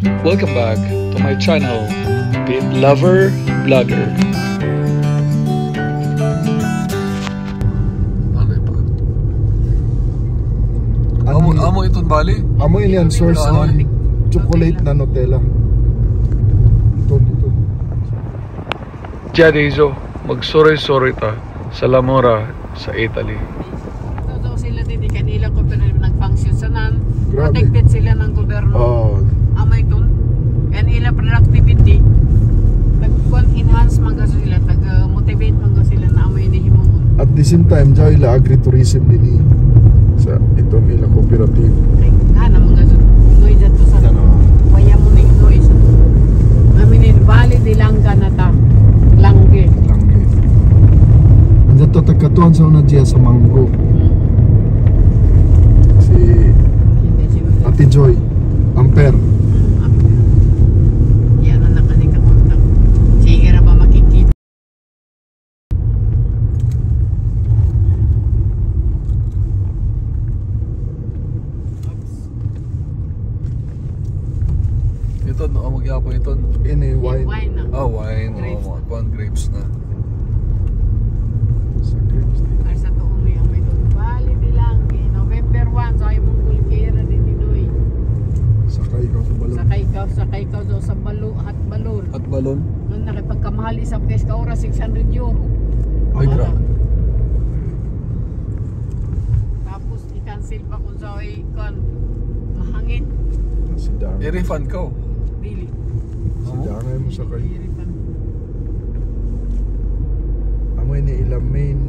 Welcome back to my channel, Pit Lover Vlogger. Amo itong bali? Amo ini ang source ng chocolate na Nutella. Ito. Diyan Izo, mag-sorry ta sa Lamora sa Italy. Totoo sila din kanila ko pero nag-function sa nan. Grabe. Protected sila ng gobyerno. Oh, Amay ton. And ila productivity. Nag-enhance man ka sila, tag-motivate man ka sila na amay ni himong. at the same time, dyan ila agritourism din sa itong ila cooperative. Hana mga noy dyan to sa waya mo na noy. Amin Valley de Langga na ta. Langge. Andiyan to tagkatuan sa una dyan sa Mango. Si Ate Joy Amper. Yan ang nakakontak. Sige ra ba makikita? Ito, magyapon ito. Ini wine. Wine na. Wine. Grapes. Mga kuwan, grapes na. Sa grapes din. Ay sa tuong may amay doon. Valley de Langge. November 1. So ay mong kulkera din ni Noy. Sakay ka sa balon. Sakay ka daw sa at balon. At balon? Noon nakipagkamahal isang case ka oras 600 euro. Ay, grabe. Tapos i-cancel pa kung sa mahangin. Si Dang. I-refund ka. Dili. Si Dang ay mo sakay. I-refund. Amo ini ilang main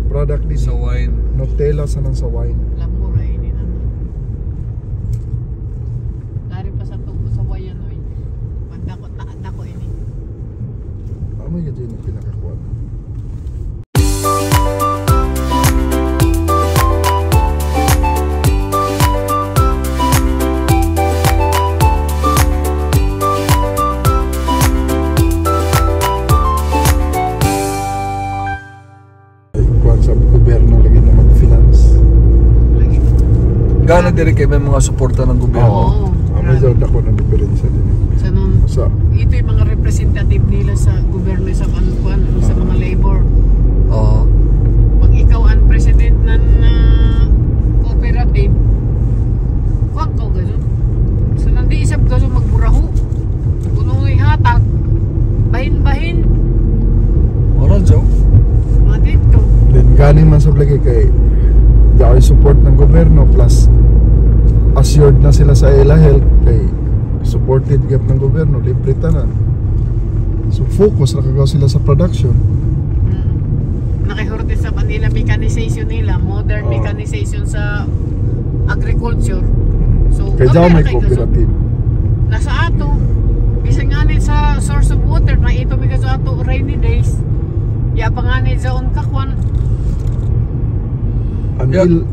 product din Sa wine. Nutella sa nang sa wine. Lamura ini na. Dari pa sa tubo sa wayan oy. Dako ini. Amo yung dyan yung pinakakuan. Kuan sa gobyerno lagi na mag-finance. Lagi. Gana diri kay may mga suporta ng gobyerno. Oo. Amo yung ako ng diferensya din. Sa nun, Sa ito yung mga representative nila sa gobyerno sa kanukuan sa mga labor. Oo. Pag ikaw ang president ng cooperative, huwag ka gano'n. So nandi isap gano'n magburaho. Punoy hatag. Bahin-bahin. Ano, Joe? Mga dito. then ganing man sa lagi kay dahil support ng gobyerno plus assured na sila sa ila health kay supported gap ng gobyerno, libre tanan. So focus na kagaw sila sa production. Nakihurti sa kanila mechanization nila, modern mechanization sa agriculture. So, Kaya dyan may kay cooperative. nasa ato, bisan nga ni sa source of water na ito may sa ato rainy days. Ya pa nga ni sa unkakwan. Until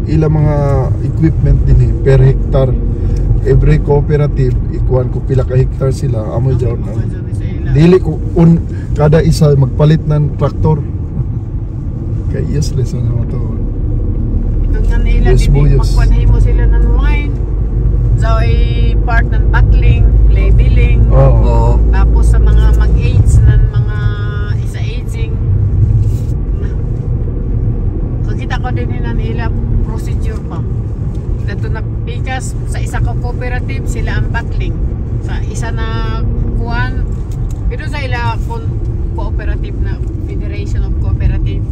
ila mga equipment din per hectare. Every cooperative ikuan ko pila ka hectare sila amo dyan na. Dili ko kada isa magpalit ng traktor. Kay useless na naman to. Ito nga nila, Yes, hindi boyos. magpanhimo sila ng wine. So, ay part ng bottling, labeling. Oo. Tapos sa mga mag-aids ng mga isa-aging. Kakita ko din nila procedure pa. Dito na pikas sa isa ka cooperative, sila ang bottling. Sa isa na kuwan, pero sa ila cooperative na Federation of Cooperative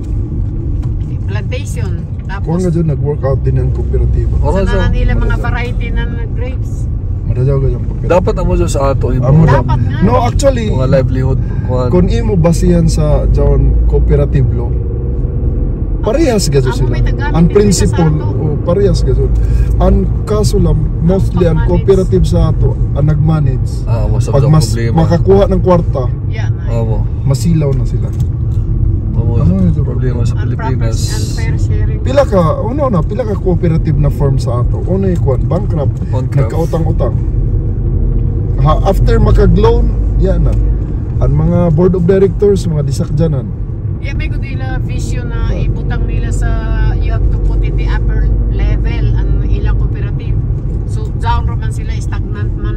Plantation. Kung Tapos nga dyan nag-workout din ang cooperative. Oo, sa Joe. nanan nila mga variety ng grapes. Madajaw ka yung cooperative. Dapat amo Joe sa ato Amo imo Dapat lang. nga. No, actually, mga livelihood kuwan. kung imo basihan sa John cooperative law, parehas gaso Amo sila. may tagamit Ang din principle, sila sa ato. parehas gaso. Ang kaso lang, mostly ang pag-manage. cooperative sa ato, ang nag-manage. Wasa Pag sa mas problema. makakuha ng kwarta, Yan ay. Oo. masilaw na sila. Oo. Ano yung Problema sa Pilipinas. Unfair sharing. Pila ka cooperative na firm sa ato. Una ikuan, bankrupt, Bankrupt. nagkautang-utang. After makag-loan, yan na. Ang mga board of directors, mga disakjanan. Yeah, may good ila vision na ibutang nila sa you have to put in the upper level ang ilang cooperative. So down man sila stagnant man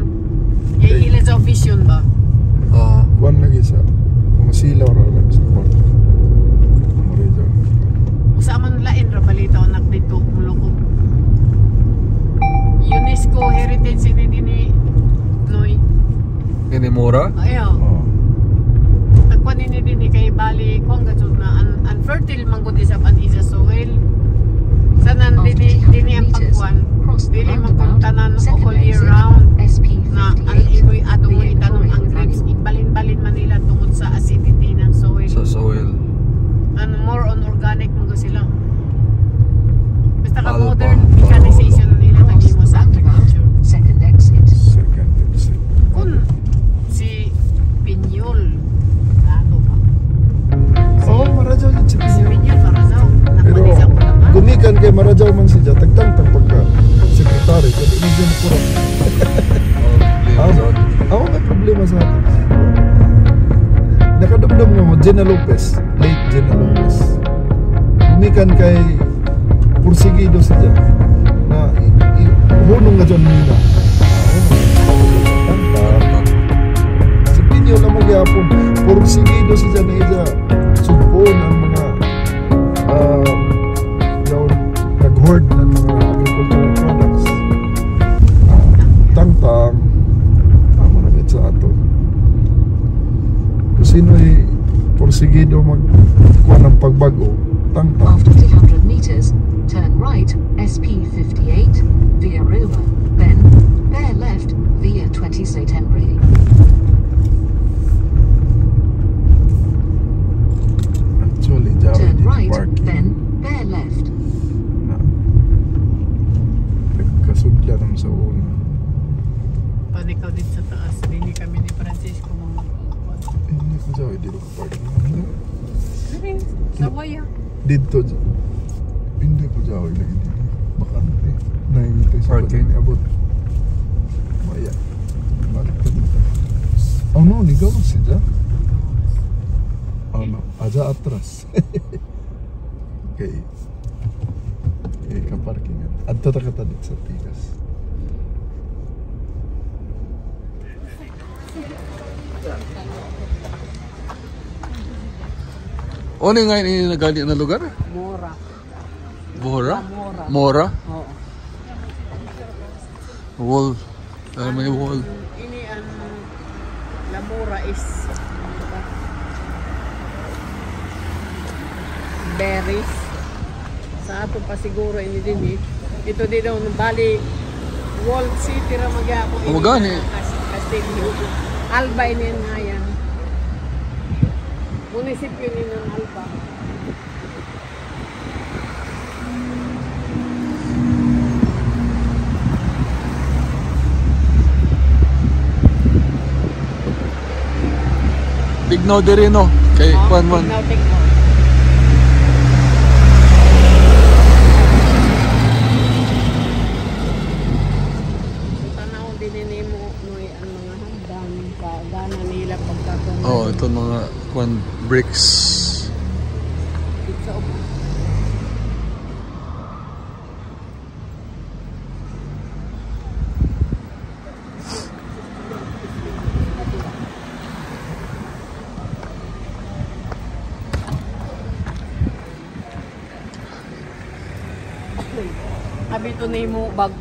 Kini mura? Ayaw. Oh. Nagkuhan din kay Bali kung gano'n na unfertile man gud sa isa soil. Sanan dini ang pagkuhan. Dili man kung tanan all year round na ang iboy adong mo itanong ang grapes ibalin-balin man nila tungod sa acidity ng soil. Sa soil. And more on organic mo sila. Basta ka Alpa. modern mechanization nila nagimo sa agriculture. Second exit. Second exit. Kun si Pinyol ano ba? Oh, Marajaw yun si Si Pinyo. Pinyol Marazaw. Pero Nakuha ko naman. gumikan kay Marajaw man siya, tagtang-tang pagka sekretary. Kaya hindi dyan kurang. Ako may problema sa atin. Nakadumdum nga mo, Gina Lopez. Late Gina Lopez. Gumikan kay Pursigido siya. Na hunong nga dyan nila. Si Pinyo na magyapon. Pursigido siya na iya. Sugpon ang mga nag-hoard ng mga agricultural products. Tang-tang. Tama na sa ato. Kung sino'y porsigido magkuha ng pagbago, tang-tang. After 300 meters, turn right, SP58, via Roma, then bear left, via 20 September. Actually, Jawi Turn dito right, parking. then bear left. Na. Nagkasudla naman sa una. Panikaw din sa taas. Hindi kami ni Francisco mga Hindi ko Jawi dito parking. sa waya. Dito, hindi ko Jawi lagi dito. Bakante. Naimito sa Parking? abot. Maya. Balik ka dito. Oh no, ligaw siya. Oh no, aja atras. Okay. Okay, kaparkingan. Adto ta ka dito sa Tigas. O ni nga ini nagali na lugar? Mora. Mora? Mora. Mora? Oo. Wall. May wall. Ini ang La Mora is berries. Sa ato pa siguro ini din eh. Ito din daw Bali Walled City ra magyapon. O, magani. Castillo. Alba ini nga yan. Munisipyo ni ng Alba. Tignaw diri no. Kay Juan man. Tignaw. Tanaw din mo noy ang mga hagdan sa gana nila pagkatong. Oh, ito mga Juan bricks. Pizza of Abito na mo bag.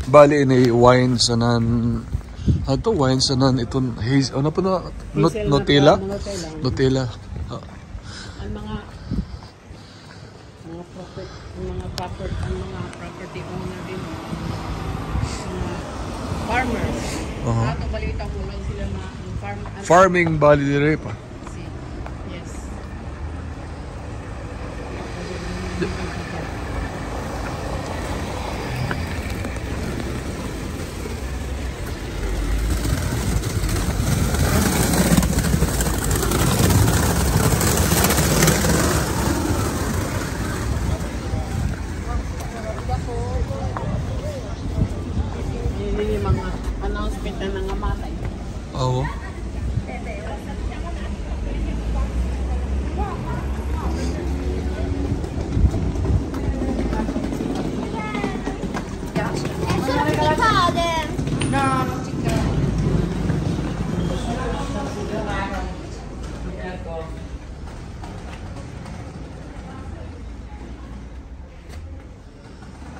Bali ini wine sanan. Ato wine sanan iton haze. Ano pa na Nutella? Nutella. Ah. Ang mga property owner din. Mga farmers. Ato balita mo lang sila na Farming bali dire pa. Yes. Ini mga announcement na nangamatay. Oo.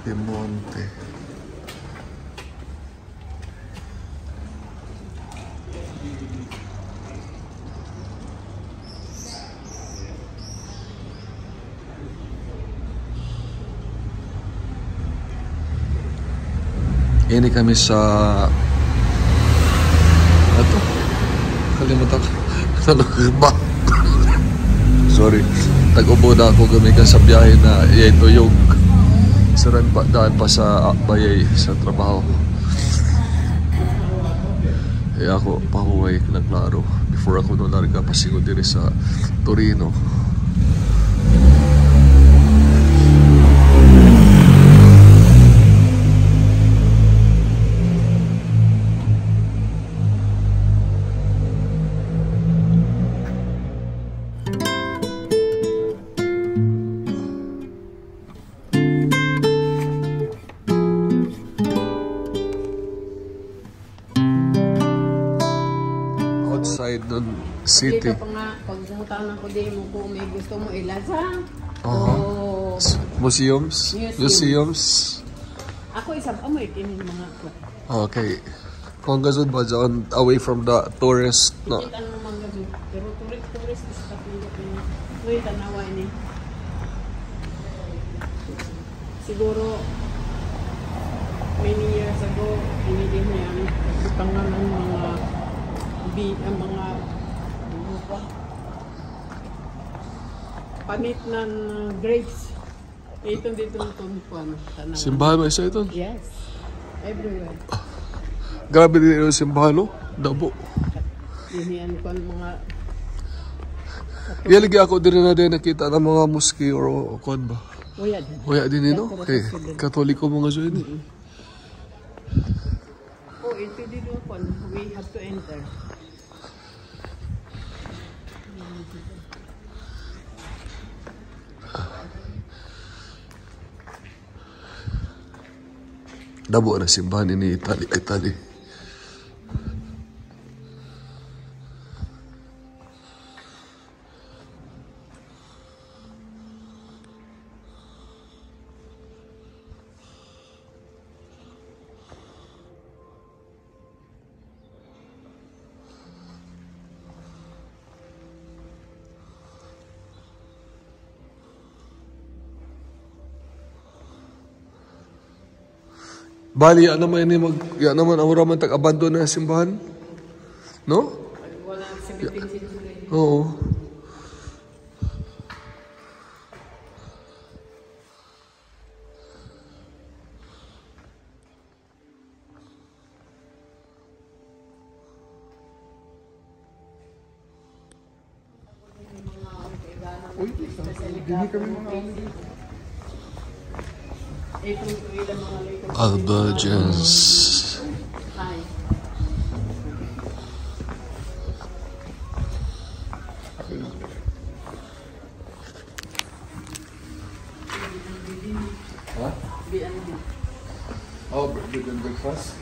Monte. Ini kami sa ato. Kalimutan ko. Talugba. Sorry. Tag-ubo na ako gamikan sa biyahe na tuyog. Saran pa daan pa sa bayay sa trabaho. Kaya ako pahuway na klaro before ako larga pasigo diri sa Torino. Outside ng city. Dito pa nga, pag pumunta ko din mo kung may gusto mo ilaza. Museums? Museums? Ako isang amoy kinin mga ko. Okay. Kung gazon ba dyan, away from the tourist, no? Kita naman mga gabi. Pero tourist is kapilip niya. Uy, tanawa ini. Siguro, many years ago, pinili niya ang ipangan ng mga panit ng grapes. Ito dito ng tumpuan. Simbahan ba isa ito? Yes. Everywhere. Grabe din yung simbahan, no? Dabo. Dinihan ko ang mga... Ialagi ako din na din nakita ng mga mosque or kuan ba? Uya din. Uya din, no? Okay. Katoliko mga dyan, eh. Oh, ito dito po. We have to enter. Dabo na simbahan ini Italy. Bali, ano man ini yan naman ang raman tag-abandon na simbahan? No? Wala 17 century. Oo. Albergens. Huh? B&B. Oh, bed and breakfast?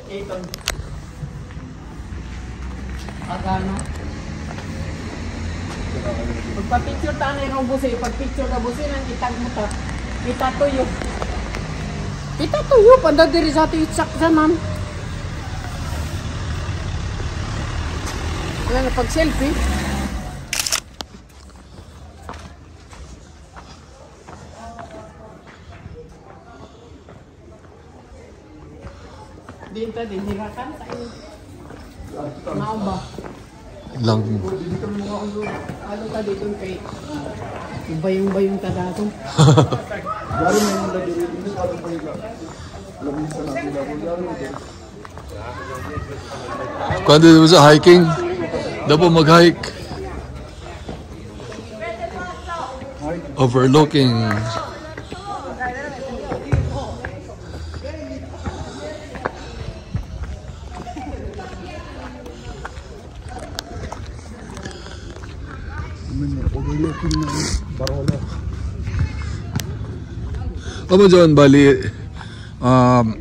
Ito. Agano. Pagpa-picture ta na yung busi, pag-picture ka busi, nang itag mo ta. Kita tuyo. Kita tuyo, panda diri sa ito itsak ma'am. Wala na pag-selfie. Dinta din, hirakan tayo. Mao ba? Lang. Ano ka dito kay bayong-bayong ka dato. Kung dito sa hiking, dapat mag-hike. Overlooking. Overlooking ng Barolo. Ano dyan, bali? Brand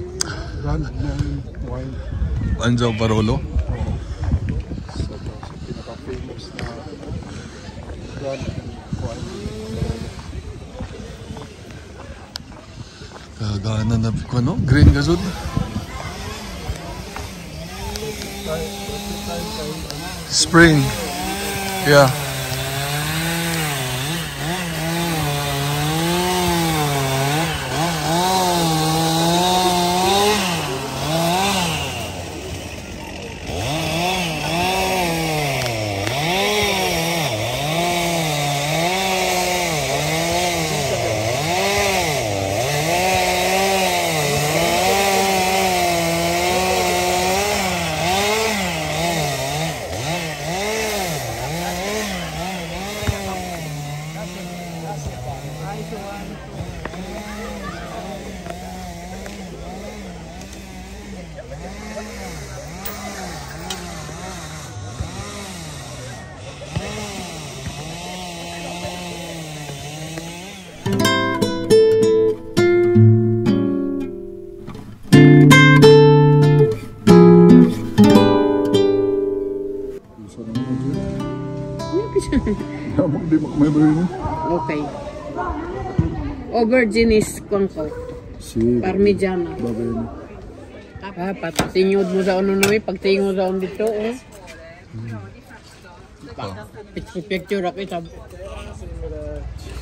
ng wine. Andiyan, Barolo? Pinaka-famous na brand ng wine. Kagana na ko, no? Green gazod. Spring. Yeah. Okay. Aubergines konko. Si Parmigiana. bagay na. Tingod mo sa ano noy, pag tingod sa dito, oh. Picture ako ito.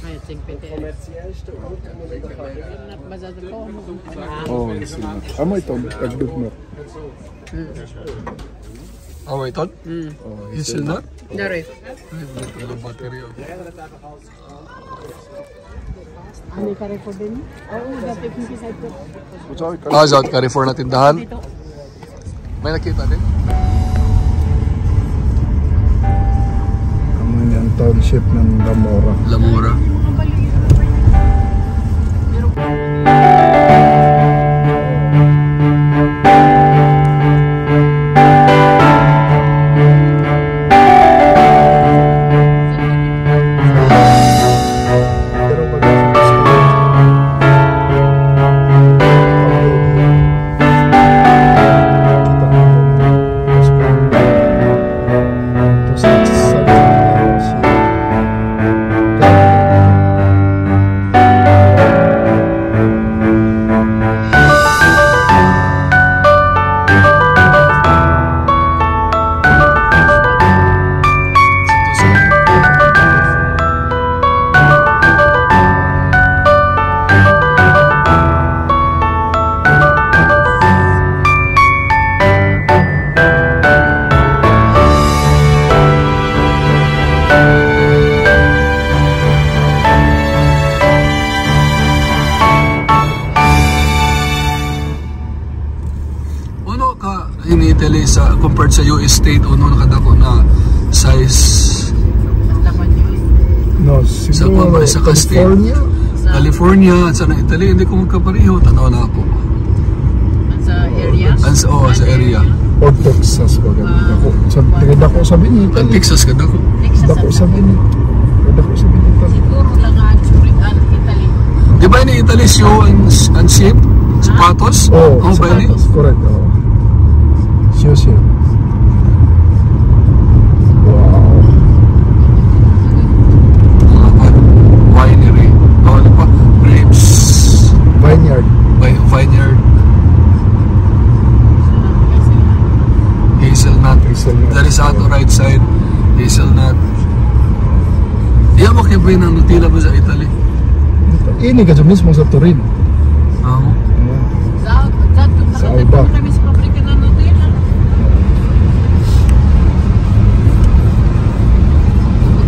Ay, tingpete. Nabasa ko. Oh, sige. Amo ito, tagdug mo. Oh, wait, on? Oh, Hazelnut? Dari. Ay, battery. Ano ka rin po din? Oo, dati kong kisay ko. South Carrefour na tindahan. May nakita din? Amo yung township ng Lamora. Lamora. Italy sa compared sa US state uno nakadako na size No, sa siguro mga sa California. California at sa Italy hindi ko magkapareho tanaw na ako Sa area? sa area O Texas ba ganun. Dako, dako sabi ni ang Italy. Texas ka dako Dako sabi ni Italy. Siguro lang ang Suligan, Italy. di ba ni Italy show and ship sapatos Oh, ba ni correct. Oh. Siya. Wow. winery ano pa grapes Vineyard. vineyard hazelnut there is on the right side hazelnut di mo kaya ba ng Nutella ba sa Italy Ini ka mismo sa Turin. Sa Alba. kami sa pabrika ng Nutella.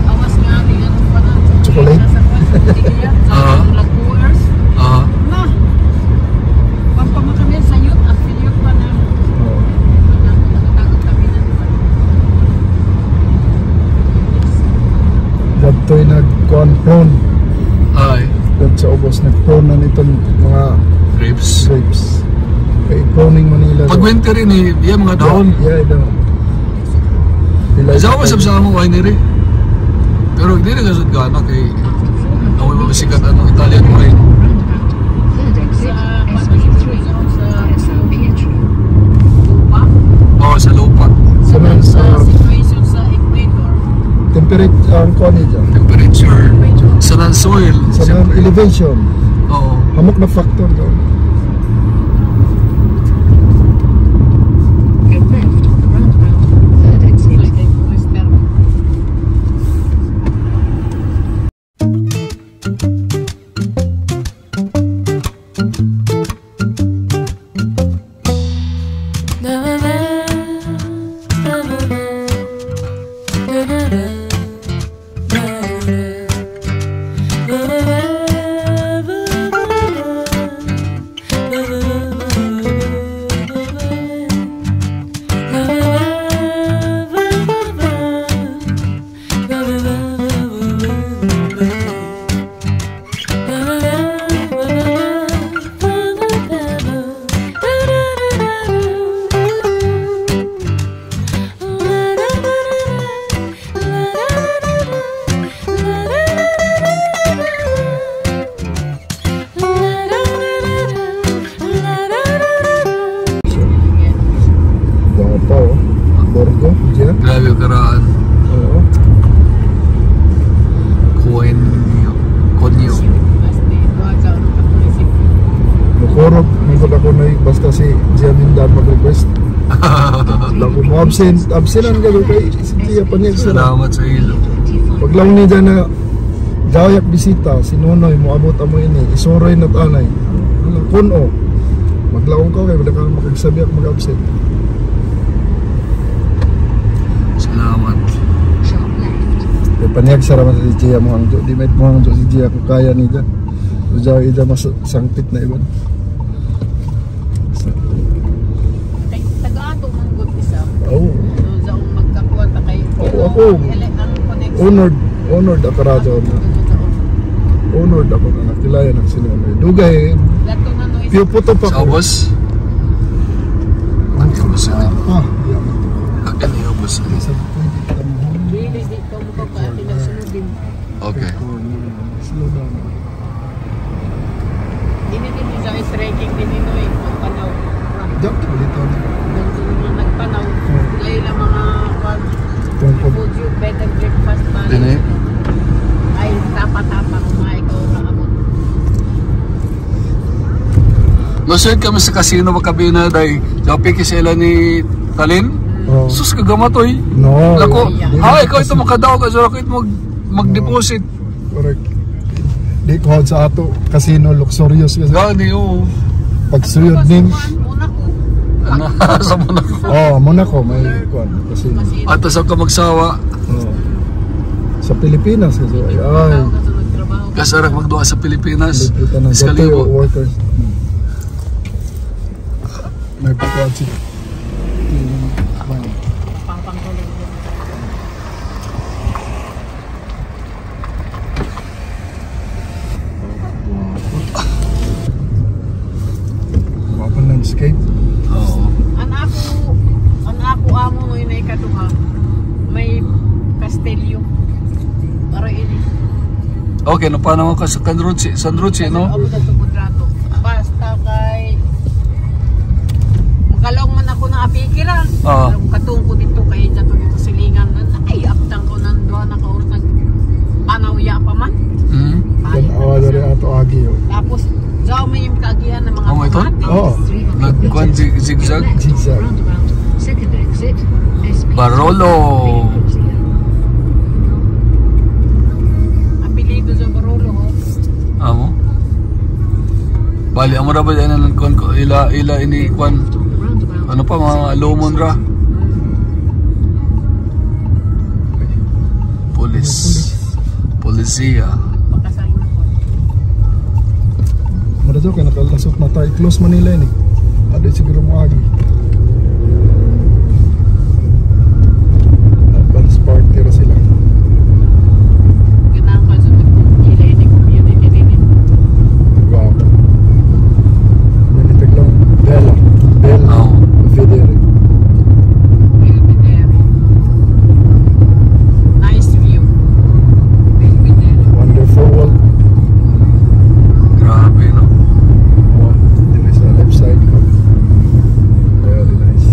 Awas nga rin ang panang Chocolate? Na, pampama kami sa youth, affiliate pa na. Nagtatagod kami na. Dato'y nag-prawn. ay Dad sa ubos, nag-prawn na nitong mga grapes grapes. Kay prawning Manila. pag winter rin iya mga dahon Yeah, dahon. isa ko masab sa among winery pero hindi na gasod gana kay amoy mabasikat Italian wine Third exit, SP3, San Pietro. sa lupa Sa Situation sa Ecuador. temperature ang kuan niya. temperature sa soil Sa elevation. oo Hamok na factor daw. Go left, roundabout. Third exit. Tapos mo absent ka kay Cynthia Paniag sila. Salamat sa ilo. Paglaw ni dyan na gayak bisita, si Nonoy mo abot amo ini, isuroy na tanay. Ala kuno. Maglaong ka kay wala ka makagsabi ak mag-absent. Salamat. Sharp left. Kay Paniag sa raman si Gia mo hangjo, di met mo hangjo si Gia ko kaya ni dyan. So ida mas sangpit na iban. Kay taga-ato mong good isa. Oh, So, sa magkakuan ta kay ako. Honored ako radyo na. Honored ako na nakilaya ng sinunod. Dugay, Lato na no piyo puto pa Sa ko. ubos? Ano yung ubos na? Yaman. Ano yung ubos na? Sa pwede ka mo. Release dito mo ka pa pinagsunodin. Okay. Slow down. Dini din sa striking din Noy pagpanaw. Jump to dito. Ganito naman nagpanaw. Dahil ang mga food you bed and breakfast man. Dini? Ay tapa-tapa kung mga ikaw nakabot. Masayad kami sa casino makabina dahil Jopi kisela ni Talin. Oh. Sus kagamatoy. No. Lako, Ah, ikaw ito makadaw ka so ako ito mag-deposit. Correct. Di ko sa ato casino luxurious kasi Gani oo. pagsuyod ning Una ko. Sa muna ko. Monaco may kuan casino. At sa ka magsawa, Oh. Sa Pilipinas kasi ay Kasunod trabaho. kasarak magduwa sa Pilipinas. libritan ng Iskalibo. workers. May pagkuhan si Pangpangkulit. Wapang landscape. Oo. Ang ako amo ngayon na ikaduha. May kastelyo. Para ini. Okay, no paano ka sa San Ruchi, no? Amo sa tubudrato. Basta kay makalong man ako ng apikiran. Oo. Katong ko dito kay dito dito silingan. Ay, aptang ko nang duha na kaurot nag panawya pa man. Hmm? Kan awa dari ato agi yo. Tapos, daw may kagihan ng mga Oh, ito? pamati. Oh, Nagkuhan zigzag. zigzag. Roundabout. Second exit. SP. Barolo. Apelido sa Barolo, ho. Amo? Bali, amo ra ba yan ang ila ini kwan? Roundabout. Ano pa mga lumon ra? Polisia. Pagkasayo na ko. Mara daw ka nakalasot na tayo. Close Manila ini. Ada siguro mo agi. Advance party ra sila. Ganang ko sa ilay ni community din. Wow. Minitag lang. Bella. Oo. Federe. Belvedere. Nice view. Belvedere. Wonderful world. Grabe, no? Wow. Din sa left side ko. Very nice.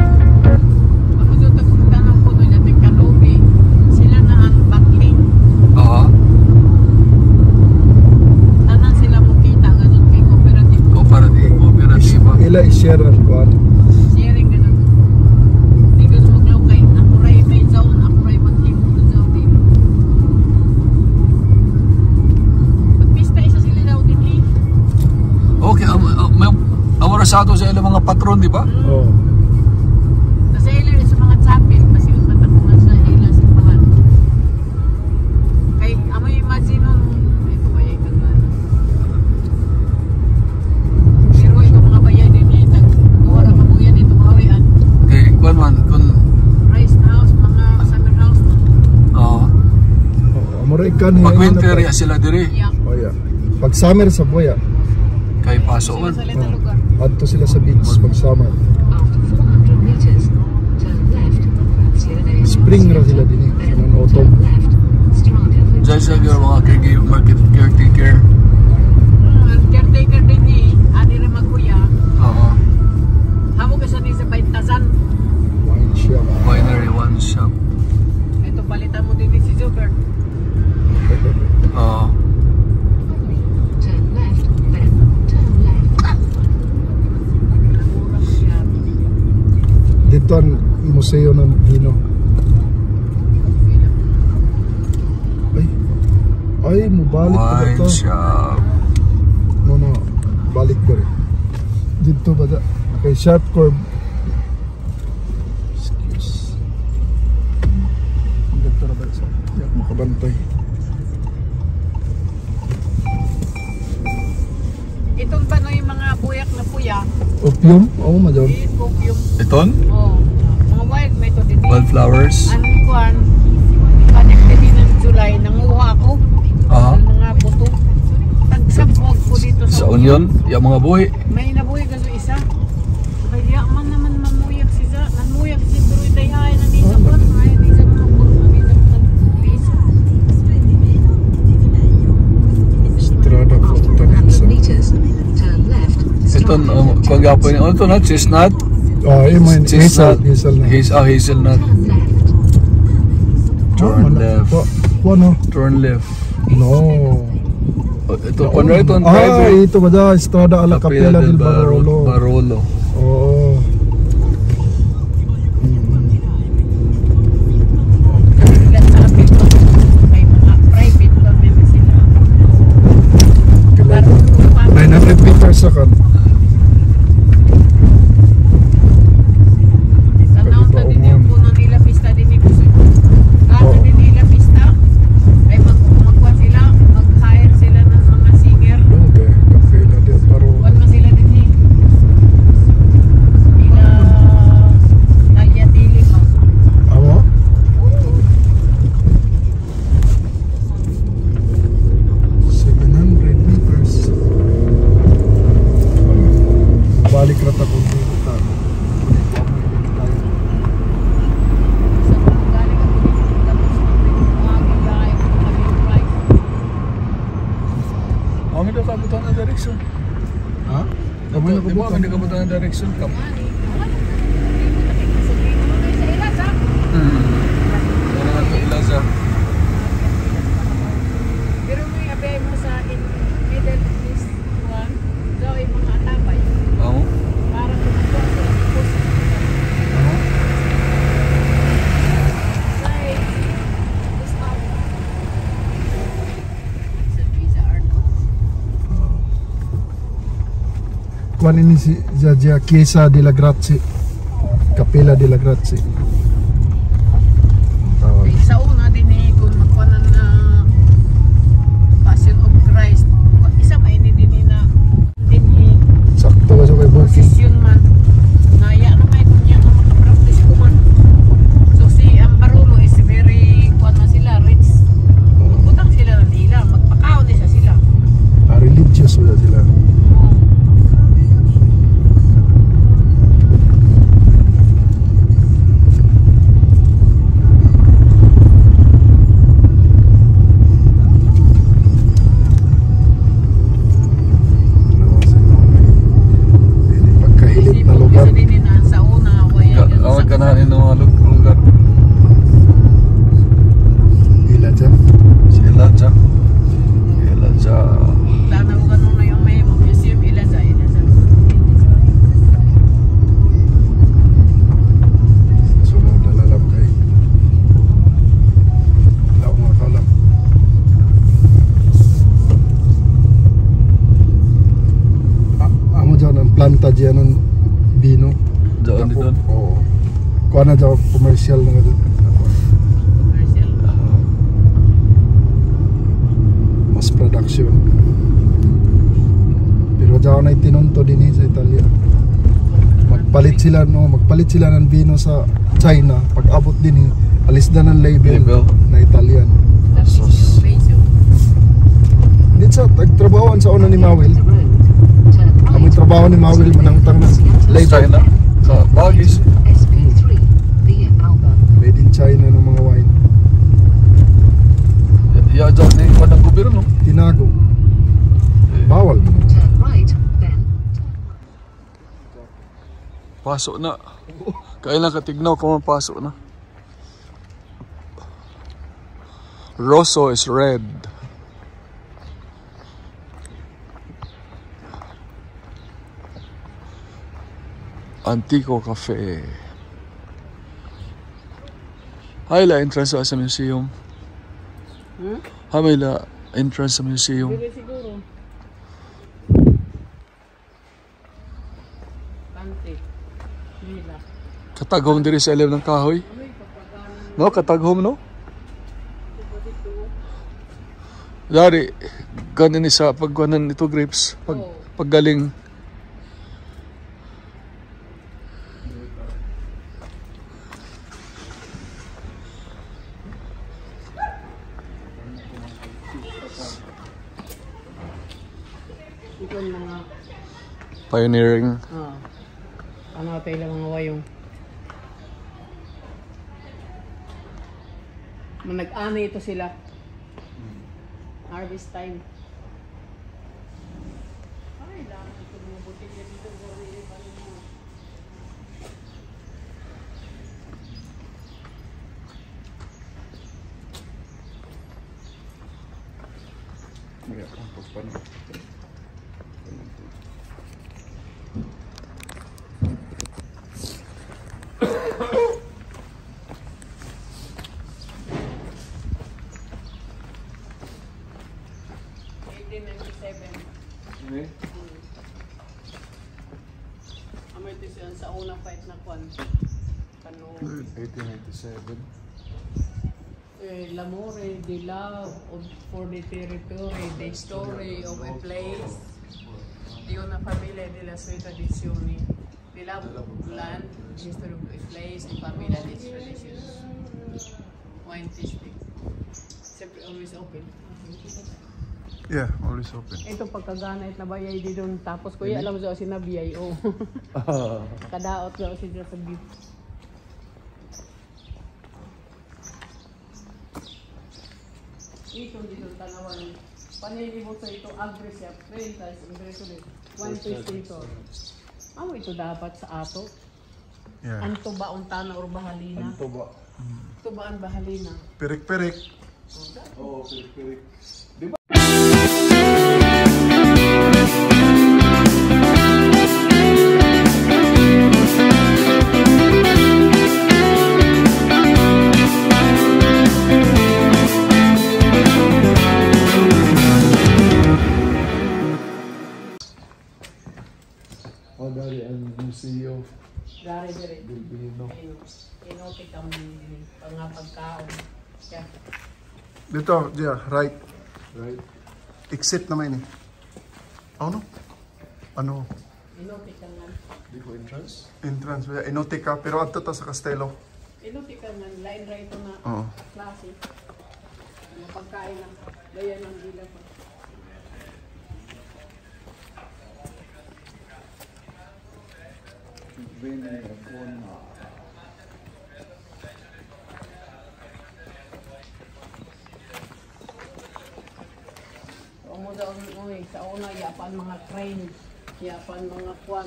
Ako doon tanong ko doon natin Kalobi. Sila na ang backling. Oo. Tanan sila mo kita ganun kay cooperative. Kooperatiba. Ila i-share ang kuan. Sharing ganun. Hindi ko sumaglaw kay ako ray may zone. Ako ray mag-timo ng zone din. Magpista isa sila daw din eh. Okay, amo ra sa ato sa ilang mga patron, di ba? Oh. Sa ilan sa mga chapel kasi yung katakungan sa ilan sa bahan. Kay amoy imagine nung ito ba yung kagano. Pero ito mga bayan din eh. Tag-uwara ka po yan ito kahawian. Kay kwan man kun Rice house, mga summer house. oo. Amore ikan Pag winter ya sila diri Yak. Oh yeah. Pag summer sa buya, kay paso Sila man. sa litang lugar. adto sila sa beach pag summer. After 400 meters, turn left. Frazione. Spring ra sila din eh. Then Kanang autumn. turn left. Strada. Diyan sa mga caregiver, market caretaker. Ang caretaker din eh. Ani rin magkuya. Oo. Hamo ka sa ni sa 20,000. shop. Winery One Shop. Ito, palitan mo din si Zuber. Oo. Turn left, then turn left. Murang siya. Dito ang museo ng vino. Ay, mabalik ko ba Wine ito? Shop. No, balik ko rin. Dito ba ito? Okay, sharp curve. Excuse. Dito na ba ito? Hindi ako makabantay. Itong pa yung mga buyak na puya. Opium? Oo, madyon. Opium. Iton? Oh, mga wild may ito din. Wildflowers. Ang kuan, connected din ng July, nanguha ako. Aha. Ang mga buto. Tagsabog ko dito Sa Union, yung mga buhay. May nabuhay ka isa. Kaya man naman mamuyag siya. Namuyag si Turoy Dayhay na dito po. Ay, di sa mga buto. Di sa mga piso. Strada 100 meters, turn left. Iton, pag-apoy niya. Ano ito na? Chestnut? Ah, may hazel na. Hazelnut. Turn left. Turn left. Ano? Turn left. No. Ito, ano ito? Ito ba da? Estrada a la Capella del Barolo. Barolo. Oo. Ilan sabi ko. May mga private kami na sila. Parang 900 meters sa kan. tanaw ta din yung puno nila pista din ni Puso. Kaso din nila pista. Ay magkuha sila. Mag-hire sila ng mga singer. Okay, Capella del Barolo. Huwag na sila din ni Nila Talia Dili pa. Amo? Balik rata ko dito ta. Sa mga galing ako dito tapos umagi tayo kami price. Kami daw kabutan ng direction. Ha? Di ba kami kabutan ng direction? Mani, wala. Dito na kayo sa dito na kayo sa ilas ha. Ano nga ito, Ilaza? Pero may abay mo sa Middle East one, daw ay mga atabay. Oo. Para kumukuha sila ng post. Right. This out. Sa Visa Art. Kuan ini si Gia Chiesa della Grazie. Capella della Grazie. Tawag. Ay, sa una din eh, kung magkuhanan na Passion of Christ, isa may din na din eh, Sakto ba sa kay booking? posisyon man. Naya na may kunya na makapractice ko man. So si Ambarulo is very, kuhan na sila, rich. Magputang sila ng nila, magpakaon din sila. Religious wala sila. Pagkahilit na lugar. Isa din na sa una, waya yun Awag ka sa na rin ng mga lugar. Ila dyan. Si Ilaza. Ilaza. Tanaw ka nung na yung may museum, Ilaza. Sunod na lalab kay. Wala akong makalam. Amo dyan ang planta dyan ng vino. Diyan din doon. Oo. Kuha na dyan commercial na dyan. Commercial. Mas production. Pero dyan na itinunto din sa Italia. Magpalit sila ng vino sa China. Pag abot din alis na ng label Label. na Italian. Tapos yung peso. Dito sa tagtrabahoan sa una ni Mawil. The road. Turn Amoy right. trabaho ni Mawil manangtang na label. China. Sa Bagis. SP3 via Alba. Made in China ng mga wine. Ya, dyan ni Padang Gobyerno. Tinago. Bawal. Turn right, then Pasok na. Kailan katignaw kung mapasok na. Rosso is red. Antico Cafe. Hay la entrance sa museum. Hay la entrance sa museum. Dili siguro. Kante. Mila. Kataghom diri sa ilalim ng kahoy. No, kataghom no? Dari ganin sa pagkuhanan ito grapes paggaling. Ito mga Pioneering. ano tayo lang mga wayong. Nag-ani ito sila. Harvest time. Ay, dami ito mga butilya dito. Sa unang fight na kwan. Kano 1897. L'amore di love for the territory, the story of a place, di una familia de la sue tradizioni, the love of land, history of a place, and family and its traditions. Wine tasting. Siyempre always open. Yeah, always open. Ito pagkaganait na bayay di doon. Tapos kuya alam mo sa sinabiyay o. Kadaot sa sila sa beef. Ito dito tanawan. Panilibot sa ito agresya, rentas, ingreso din. Wine tasting ito. Amo ito dapat sa ato. Yeah. Anto ba ang tana or bahalina? Anto ba? Ito ba ang bahalina? Pirik-pirik. Oo, pirik-pirik. Dari ang museo. Dari dire. Bilbino. Inote kami mga pagkaon. Yeah. Dito, yeah, right. Right. Exit naman eh. Ano? Ano? Inote ka nga. Di ko entrance? Entrance. Inote ka, pero ato ta sa Castelo. Inote ka nga. Lain ra ito na Oo. klase. Mga pagkain lang. Layan ang ila pa. Sa una, yapan mga crane, yapan mga kwan.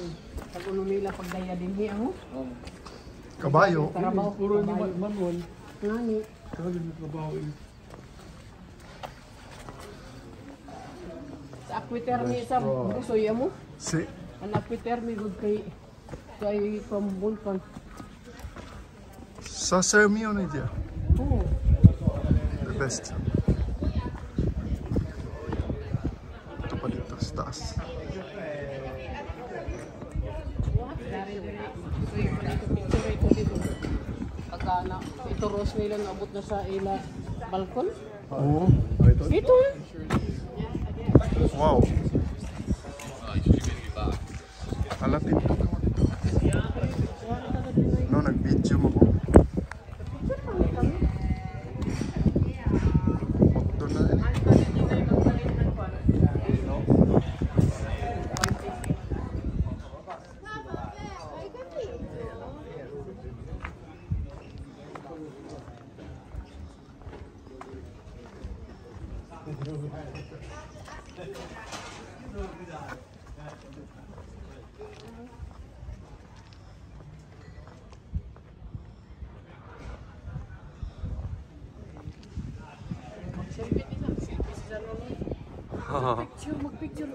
Pag uno nila pagdaya din niya, mo? Kabayo. Trabaho. Puro ni manual. Ngani. Kaya ni trabaho eh. Sa aquitermi sa Busoy mo? Si. Ang aquitermi gud kay from Vulcan. Sa Sermio na diya. Oo. The best. Ito pa dito sa taas. Pagkana, ito rose nila naabot na sa ila balkon. Oo. Ito. Wow. Alatin. No, nag-video mo ko. Doon na eh. Picture, mag-picture.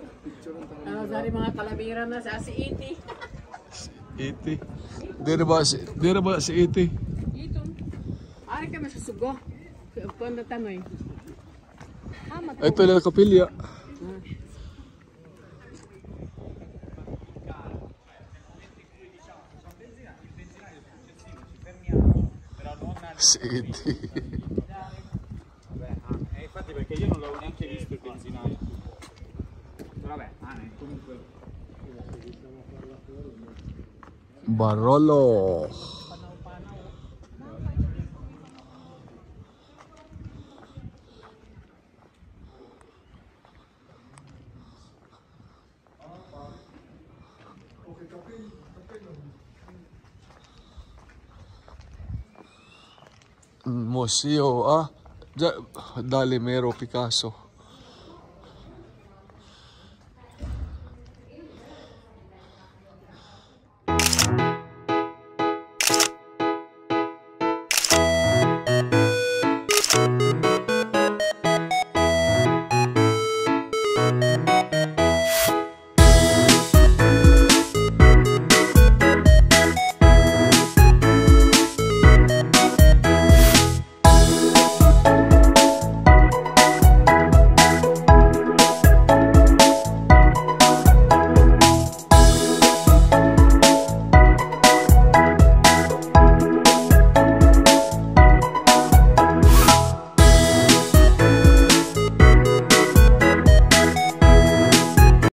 Dari mga kalabira na sa si Iti. Iti. Di na ba si Iti? Ito. Ari kami sa sugo. Kuan na tanoy. Ito na kapilya. Si Iti. Infatti perché io non l'avevo neanche visto il benzinaio. Vabbè, comunque. Barolo. Museo, Dali Mero Picasso.